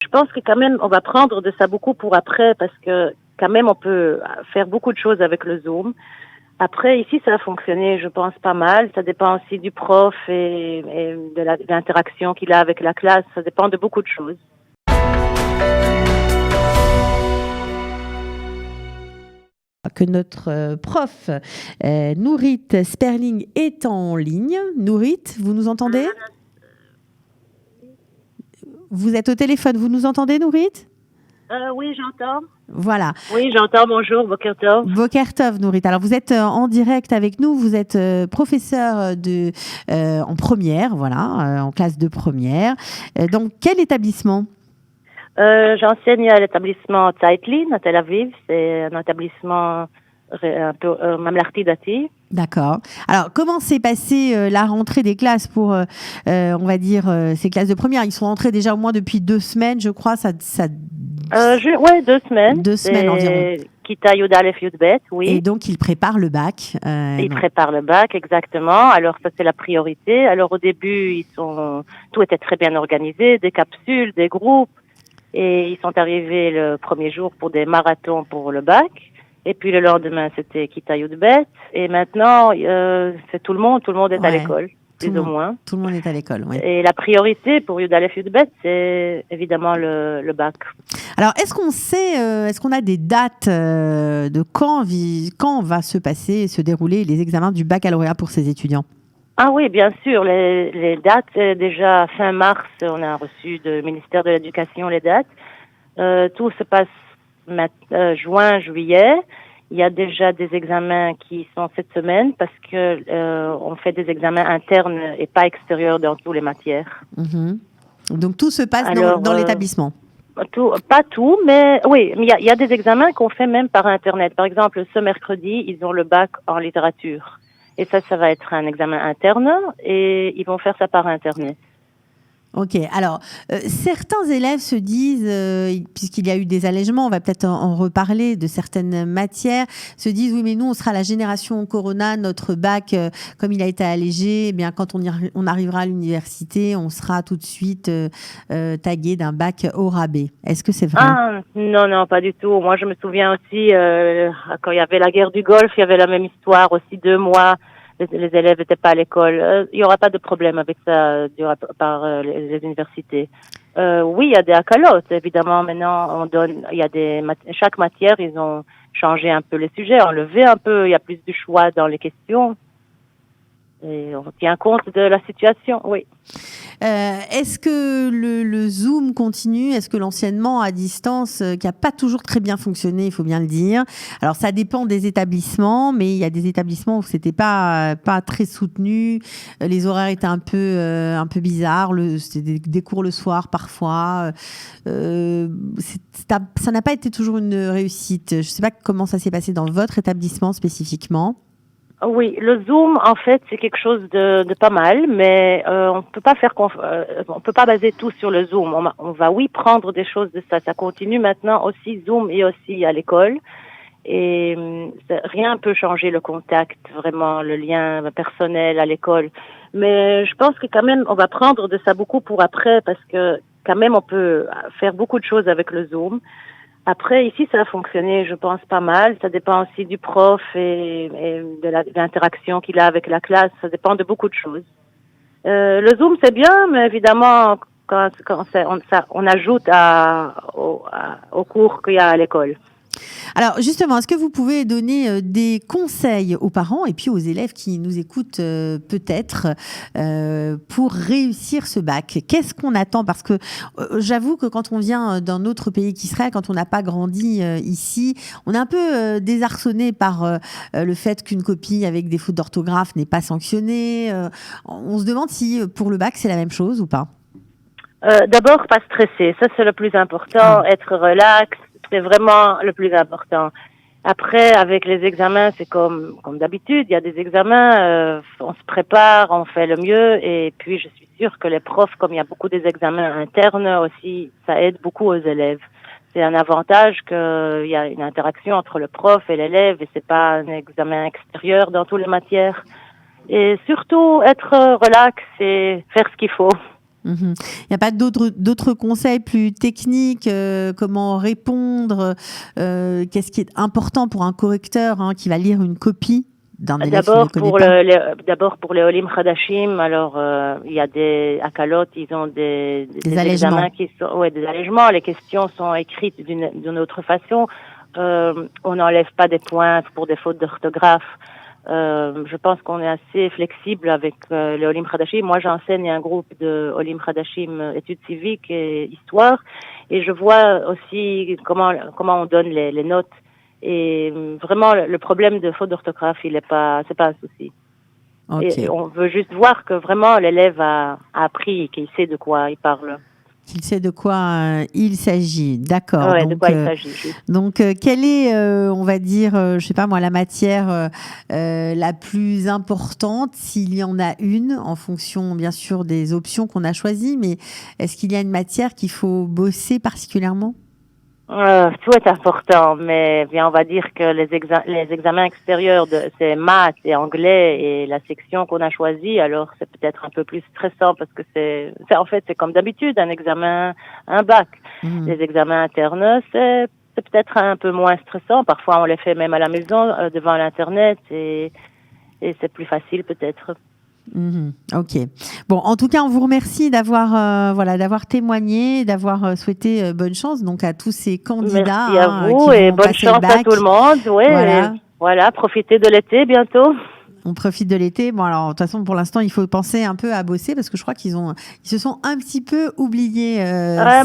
Je pense que quand même, on va prendre de ça beaucoup pour après parce que quand même, on peut faire beaucoup de choses avec le Zoom. Après, ici, ça a fonctionné, je pense, pas mal. Ça dépend aussi du prof et de l'interaction qu'il a avec la classe. Ça dépend de beaucoup de choses. Que notre prof Nourit Sperling est en ligne. Nourit, vous nous entendez? Vous êtes au téléphone, vous nous entendez, Nourit? Oui, j'entends. Voilà. Oui, j'entends. Bonjour, Boker Tov. Boker Tov, Nourit. Alors, vous êtes en direct avec nous. Vous êtes professeur en première, voilà, en classe de première. Dans quel établissement? J'enseigne à l'établissement Zeitlin à Tel Aviv. C'est un établissement un peu Mamlarti Dati. D'accord. Alors, comment s'est passée la rentrée des classes pour, on va dire, ces classes de première? Ils sont rentrés déjà au moins depuis 2 semaines, je crois. Ouais, 2 semaines. 2 semaines environ. Kita Yud Aleph Yud Bet, oui. Et donc, ils préparent le bac. Ils préparent le bac, exactement. Alors, ça, c'est la priorité. Alors, au début, tout était très bien organisé, des capsules, des groupes. Et ils sont arrivés le premier jour pour des marathons pour le bac. Et puis le lendemain, c'était Kita Yud Bet. Et maintenant, c'est tout le monde est à l'école, plus ou moins. Tout le monde est à l'école, oui. Et la priorité pour Yud Aleph Yud Bet, c'est évidemment le bac. Alors, est-ce qu'on sait, est-ce qu'on a des dates de quand va se dérouler les examens du baccalauréat pour ces étudiants? Ah oui, bien sûr. Les dates, déjà fin mars, on a reçu du ministère de l'Éducation les dates. Tout se passe juin, juillet. Il y a déjà des examens qui sont cette semaine parce que on fait des examens internes et pas extérieurs dans toutes les matières. Donc tout se passe dans l'établissement. Pas tout, mais oui, il y a des examens qu'on fait même par Internet. Par exemple, ce mercredi, ils ont le bac en littérature. Et ça va être un examen interne et ils vont faire ça par Internet. Ok, alors certains élèves se disent, puisqu'il y a eu des allègements, on va peut-être en reparler de certaines matières, se disent oui mais nous on sera la génération Corona, notre bac comme il a été allégé, eh bien quand on arrivera à l'université, on sera tout de suite tagué d'un bac au rabais. Est-ce que c'est vrai? Ah non, pas du tout. Moi je me souviens aussi quand il y avait la guerre du Golfe, il y avait la même histoire aussi, 2 mois. Les élèves n'étaient pas à l'école. Il n'y aura pas de problème avec ça par les universités. Oui, il y a des accalotes, évidemment. Maintenant, chaque matière, ils ont changé un peu les sujets, enlevé un peu. Il y a plus de choix dans les questions. Et on tient compte de la situation, oui. Est-ce que le Zoom continue? Est-ce que l'enseignement à distance, qui n'a pas toujours très bien fonctionné, il faut bien le dire. Alors, ça dépend des établissements, mais il y a des établissements où c'était pas très soutenu. Les horaires étaient un peu bizarres. C'était des cours le soir parfois. Ça n'a pas été toujours une réussite. Je ne sais pas comment ça s'est passé dans votre établissement spécifiquement. Oui, le Zoom, en fait, c'est quelque chose de pas mal, mais on peut pas on peut pas baser tout sur le Zoom. On va, oui, prendre des choses de ça. Ça continue maintenant aussi Zoom et aussi à l'école. Et rien peut changer le contact, vraiment, le lien personnel à l'école. Mais je pense que quand même, on va prendre de ça beaucoup pour après, parce que quand même, on peut faire beaucoup de choses avec le Zoom. Après, ici, ça a fonctionné, je pense, pas mal. Ça dépend aussi du prof et de l'interaction qu'il a avec la classe. Ça dépend de beaucoup de choses. Le Zoom, c'est bien, mais évidemment, quand on ajoute au cours qu'il y a à l'école. Alors justement, est-ce que vous pouvez donner des conseils aux parents et puis aux élèves qui nous écoutent peut-être pour réussir ce bac? Qu'est-ce qu'on attend? Parce que j'avoue que quand on vient d'un autre pays qu'Israël, quand on n'a pas grandi ici, on est un peu désarçonné par le fait qu'une copie avec des fautes d'orthographe n'est pas sanctionnée. On se demande si pour le bac c'est la même chose ou pas. D'abord, pas stresser. Ça, c'est le plus important. Être relax. C'est vraiment le plus important. Après, avec les examens, c'est comme d'habitude. Il y a des examens, on se prépare, on fait le mieux. Et puis, je suis sûre que les profs, comme il y a beaucoup des examens internes aussi, ça aide beaucoup aux élèves. C'est un avantage qu'il y a une interaction entre le prof et l'élève et c'est pas un examen extérieur dans toutes les matières. Et surtout, être relax et faire ce qu'il faut. Il n'y a pas d'autres conseils plus techniques, comment répondre, qu'est-ce qui est important pour un correcteur qui va lire une copie d'un élève qui ne connaît pas? D'abord pour les Olim Khadashim, alors il y a des Akalot, ils ont des examens qui sont des allègements. Les questions sont écrites d'une autre façon. On n'enlève pas des points pour des fautes d'orthographe. Je pense qu'on est assez flexible avec les Olim Khadashim. Moi, j'enseigne un groupe de Olim Khadashim études civiques et histoire, et je vois aussi comment on donne les notes. Et vraiment, le problème de faute d'orthographe, c'est pas un souci. Okay. Et on veut juste voir que vraiment l'élève a appris, qu'il sait de quoi il parle. Qu'il sait de quoi il s'agit, d'accord. Ouais, de quoi il s'agit. Donc, quelle est, on va dire, je sais pas moi, la matière la plus importante, s'il y en a une, en fonction bien sûr des options qu'on a choisies, mais est-ce qu'il y a une matière qu'il faut bosser particulièrement? Tout est important, mais bien on va dire que les examens extérieurs, c'est maths et anglais et la section qu'on a choisie, alors c'est peut-être un peu plus stressant parce que en fait c'est comme d'habitude un examen, un bac. Les examens internes, c'est peut-être un peu moins stressant. Parfois on les fait même à la maison devant l'internet et c'est plus facile peut-être. Ok. Bon, en tout cas, on vous remercie d'avoir témoigné, d'avoir souhaité bonne chance donc à tous ces candidats. Merci à vous et bonne chance à tout le monde. Ouais, voilà, profitez de l'été bientôt. On profite de l'été. Bon, alors, de toute façon, pour l'instant, il faut penser un peu à bosser parce que je crois ils se sont un petit peu oubliés.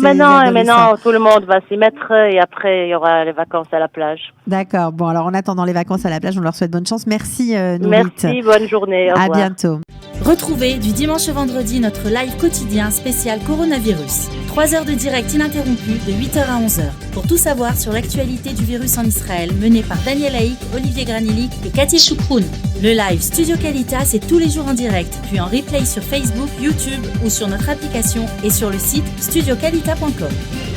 Maintenant, tout le monde va s'y mettre et après, il y aura les vacances à la plage. D'accord. Bon, alors, en attendant les vacances à la plage, on leur souhaite bonne chance. Merci, Nourit. Merci, bonne journée. Au revoir. À bientôt. Retrouvez du dimanche au vendredi notre live quotidien spécial coronavirus. 3 heures de direct ininterrompu de 8h à 11h. Pour tout savoir sur l'actualité du virus en Israël, mené par Daniel Haïk, Olivier Granillic et Cathy Choukroun. Le live Studio Qualitas, c'est tous les jours en direct, puis en replay sur Facebook, YouTube ou sur notre application et sur le site studioqualita.com.